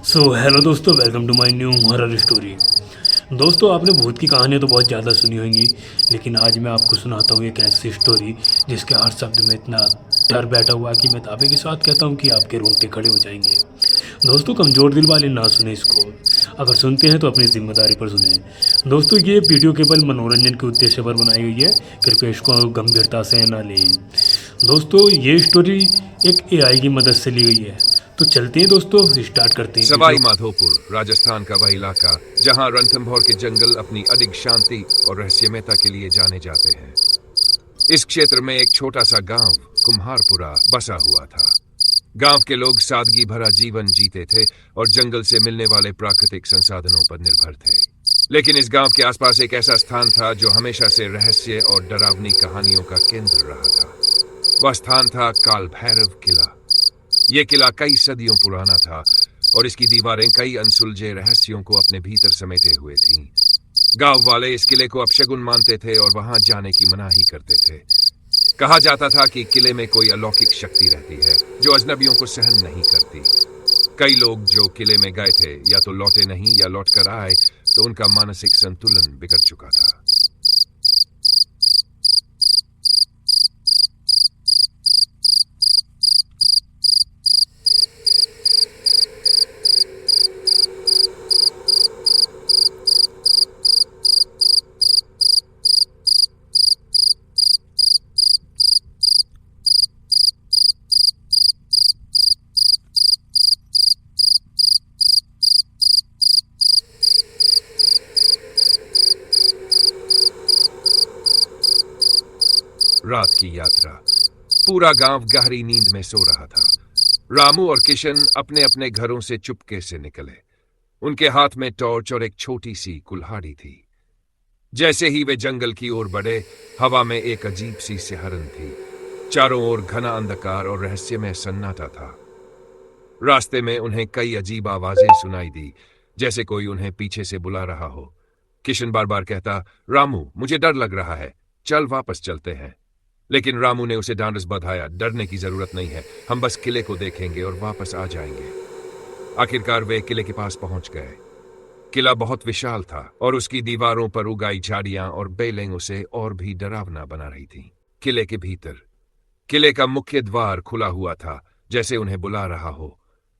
सो hello दोस्तों, welcome to my new horror story. दोस्तों, आपने भूत की कहानियाँ तो बहुत ज़्यादा सुनी होंगी, लेकिन आज मैं आपको सुनाता हूँ एक ऐसी स्टोरी जिसके हर शब्द में इतना डर बैठा हुआ है कि मैं दावे के साथ कहता हूँ कि आपके रोंगटे खड़े हो जाएंगे। दोस्तों, कमज़ोर दिल वाले ना सुने इसको। अगर सुनते हैं तो अपनी ज़िम्मेदारी पर सुने। दोस्तों, ये वीडियो केवल मनोरंजन के उद्देश्य पर बनाई हुई है, कृपया इसको गंभीरता से ना लें। दोस्तों, ये स्टोरी एक एआई की मदद से ली गई है। तो चलते हैं दोस्तों, स्टार्ट करते हैं वीडियो। सवाई माधोपुर राजस्थान का वह इलाका जहां रणथंभौर के जंगल अपनी अडिग शांति और रहस्यमयता के लिए जाने जाते हैं। इस क्षेत्र में एक छोटा सा गांव कुम्हारपुरा बसा हुआ था। गांव के लोग सादगी भरा जीवन जीते थे और जंगल से मिलने वाले प्राकृतिक संसाधनों पर निर्भर थे। लेकिन इस गांव के आसपास एक ऐसा स्थान था जो हमेशा से रहस्य और डरावनी कहानियों का केंद्र रहा था। वह स्थान था काल भैरव किला। यह किला कई सदियों पुराना था और इसकी दीवारें कई अनसुलझे रहस्यों को अपने भीतर समेटे हुए थीं। गांव वाले इस किले को अपशगुन मानते थे और वहां जाने की मनाही करते थे। कहा जाता था कि किले में कोई अलौकिक शक्ति रहती है जो अजनबियों को सहन नहीं करती। कई लोग जो किले में गए थे या तो लौटे नहीं या लौट कर आए तो उनका मानसिक संतुलन बिगड़ चुका था। रात की यात्रा। पूरा गांव गहरी नींद में सो रहा था। रामू और किशन अपने अपने घरों से चुपके से निकले। उनके हाथ में टॉर्च और एक छोटी सी कुल्हाड़ी थी। जैसे ही वे जंगल की ओर बढ़े, हवा में एक अजीब सी सिहरन थी। चारों ओर घना अंधकार और रहस्यमय सन्नाटा था। रास्ते में उन्हें कई अजीब आवाजें सुनाई दी, जैसे कोई उन्हें पीछे से बुला रहा हो। किशन बार बार कहता, रामू मुझे डर लग रहा है, चल वापस चलते हैं। लेकिन रामू ने उसे ढांढस बंधाया, डरने की जरूरत नहीं है, हम बस किले को देखेंगे और वापस आ जाएंगे। आखिरकार वे किले के पास पहुंच गए। किला बहुत विशाल था और उसकी दीवारों पर उगाई झाड़ियां और बेलें उसे और भी डरावना बना रही थीं। किले के भीतर किले का मुख्य द्वार खुला हुआ था, जैसे उन्हें बुला रहा हो।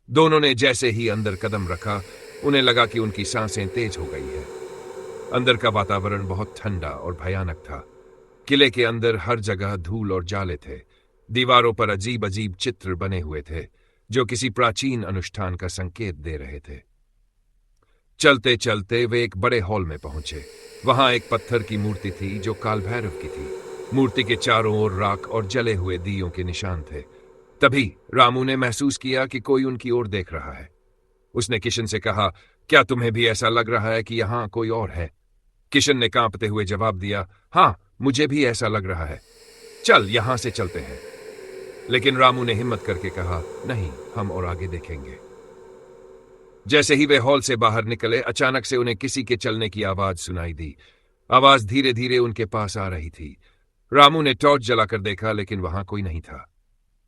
दोनों ने जैसे ही अंदर कदम रखा, उन्हें लगा कि उनकी सांसें तेज हो गई है। अंदर का वातावरण बहुत ठंडा और भयानक था। किले के अंदर हर जगह धूल और जाले थे। दीवारों पर अजीब अजीब चित्र बने हुए थे जो किसी प्राचीन अनुष्ठान का संकेत दे रहे थे। चलते चलते वे एक बड़े हॉल में पहुंचे। वहां एक पत्थर की मूर्ति थी जो काल भैरव की थी। मूर्ति के चारों ओर राख और जले हुए दियों के निशान थे। तभी रामू ने महसूस किया कि कोई उनकी ओर देख रहा है। उसने किशन से कहा, क्या तुम्हें भी ऐसा लग रहा है कि यहां कोई और है? किशन ने कांपते हुए जवाब दिया, हाँ मुझे भी ऐसा लग रहा है, चल यहां से चलते हैं। लेकिन रामू ने हिम्मत करके कहा, नहीं, हम और आगे देखेंगे। जैसे ही वे हॉल से बाहर निकले, अचानक से उन्हें किसी के चलने की आवाज सुनाई दी। आवाज धीरे धीरे उनके पास आ रही थी। रामू ने टॉर्च जलाकर देखा, लेकिन वहां कोई नहीं था।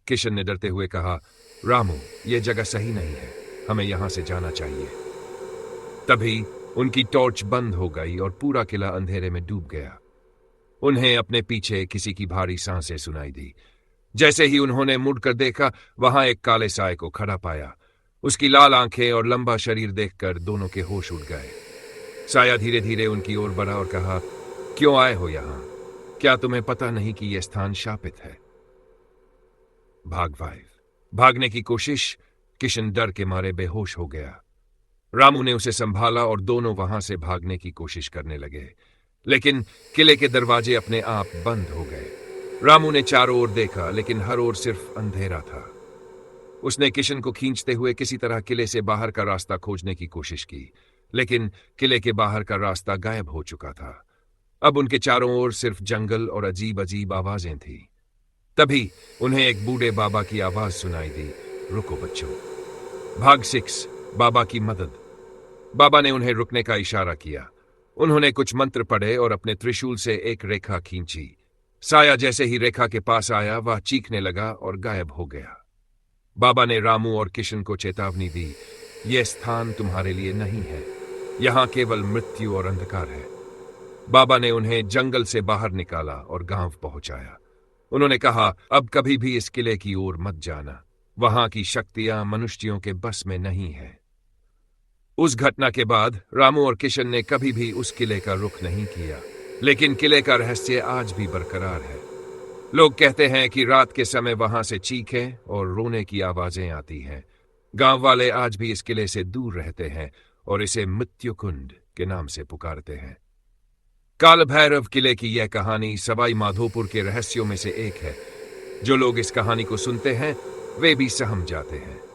किशन ने डरते हुए कहा, रामू यह जगह सही नहीं है, हमें यहां से जाना चाहिए। तभी उनकी टॉर्च बंद हो गई और पूरा किला अंधेरे में डूब गया। उन्हें अपने पीछे किसी की भारी सांसें सुनाई दी। जैसे ही उन्होंने मुड़कर देखा, वहां एक काले साए को खड़ा पाया। उसकी लाल आंखें और लंबा शरीर देखकर दोनों के होश उड़ गए। साया धीरे धीरे उनकी ओर बढ़ा और कहा, क्यों आए हो यहां? क्या तुम्हें पता नहीं कि यह स्थान शापित है? भागने की कोशिश। किशन डर के मारे बेहोश हो गया। रामू ने उसे संभाला और दोनों वहां से भागने की कोशिश करने लगे, लेकिन किले के दरवाजे अपने आप बंद हो गए। रामू ने चारों ओर देखा, लेकिन हर ओर सिर्फ अंधेरा था। उसने किशन को खींचते हुए किसी तरह किले से बाहर का रास्ता खोजने की कोशिश की, लेकिन किले के बाहर का रास्ता गायब हो चुका था। अब उनके चारों ओर सिर्फ जंगल और अजीब अजीब आवाजें थी। तभी उन्हें एक बूढ़े बाबा की आवाज सुनाई दी, रुको बच्चों, भाग 6, बाबा की मदद। बाबा ने उन्हें रुकने का इशारा किया। उन्होंने कुछ मंत्र पढ़े और अपने त्रिशूल से एक रेखा खींची। साया जैसे ही रेखा के पास आया, वह चीखने लगा और गायब हो गया। बाबा ने रामू और किशन को चेतावनी दी, यह स्थान तुम्हारे लिए नहीं है। यहाँ केवल मृत्यु और अंधकार है। बाबा ने उन्हें जंगल से बाहर निकाला और गांव पहुंचाया। उन्होंने कहा, अब कभी भी इस किले की ओर मत जाना। वहां की शक्तियां मनुष्यों के बस में नहीं है। उस घटना के बाद रामू और किशन ने कभी भी उस किले का रुख नहीं किया, लेकिन किले का रहस्य आज भी बरकरार है। लोग कहते हैं कि रात के समय वहां से चीखें और रोने की आवाजें आती हैं। गांव वाले आज भी इस किले से दूर रहते हैं और इसे मृत्यु कुंड के नाम से पुकारते हैं। काल भैरव किले की यह कहानी सवाई माधोपुर के रहस्यों में से एक है। जो लोग इस कहानी को सुनते हैं वे भी सहम जाते हैं।